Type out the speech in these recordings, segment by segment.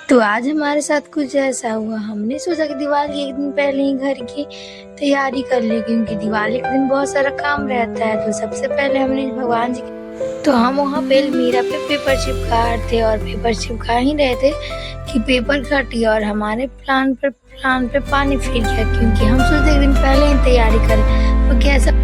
तो आज हमारे साथ कुछ ऐसा हुआ, हमने सोचा कि दिवाली के एक दिन पहले ही घर की तैयारी कर ले, क्योंकि दिवाली के दिन बहुत सारा काम रहता है। तो सबसे पहले हमने भगवान जी तो हम वहाँ पे अलमीरा पे पेपर चिपका रहे थे और पेपर चिपका ही रहे थे कि पेपर कट गया और हमारे प्लान पे पानी फिर गया, क्योंकि हम सोचे एक दिन पहले ही तैयारी करें। तो कैसा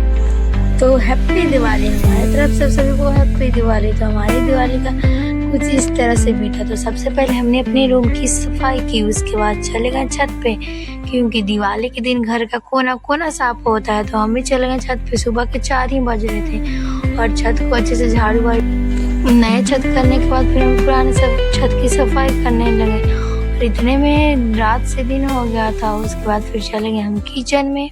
तो हैप्पी दिवाली हमारी तरफ से सभी को, हैप्पी दिवाली। तो हमारी दिवाली का कुछ इस तरह से बीता। तो सबसे पहले हमने अपने रूम की सफाई की, उसके बाद चले गए छत पे, क्योंकि दिवाली के दिन घर का कोना कोना साफ होता है। तो हम भी चले गए छत पे, सुबह के 4 ही बज रहे थे और छत को अच्छे से झाड़ू नए छत करने के बाद फिर हम पुराने सब छत की सफाई करने लगे और इतने में रात से दिन हो गया था। उसके बाद फिर चले गए हम किचन में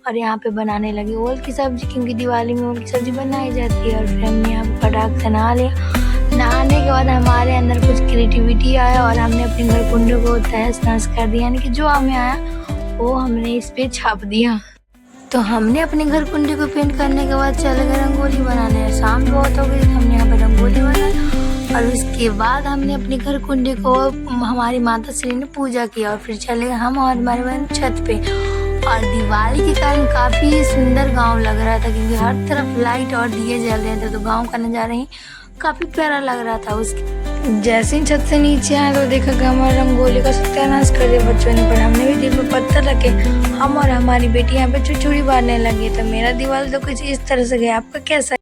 और यहाँ पे बनाने लगे ओल की सब्जी, क्योंकि दिवाली में ओल की सब्जी बनाई जाती है। और फिर हमने यहाँ पे फटाक से नहा लिया। नहाने के बाद हमारे अंदर कुछ क्रिएटिविटी आया और हमने अपने घर कुंडे को तहस नहस कर दिया, यानी कि जो हमें आया वो हमने इस पे छाप दिया। तो हमने अपने घर कुंडे को पेंट करने के बाद चले गए रंगोली बनाने। शाम बहुत हो गई, हमने यहाँ पे रंगोली बनाई और उसके बाद हमने अपने घर कुंडे को हमारी माता श्री ने पूजा किया और फिर चले गए हम और हमारे बहन छत पे। और दिवाली के कारण काफी सुंदर गांव लग रहा था, क्योंकि हर तरफ लाइट और दिए जल रहे थे। तो गांव का नजारा ही काफी प्यारा लग रहा था। उसके जैसे ही छत से नीचे आए तो देखा कि हमारे रंगोली का सत्यानाश कर दिया बच्चों ने। पर हमने भी दिल पे पत्थर रखे, हम और हमारी बेटी यहाँ पे छुछुड़ी बांधने लगी। तो मेरा दिवाली तो कुछ इस तरह से गया। आपका कैसा?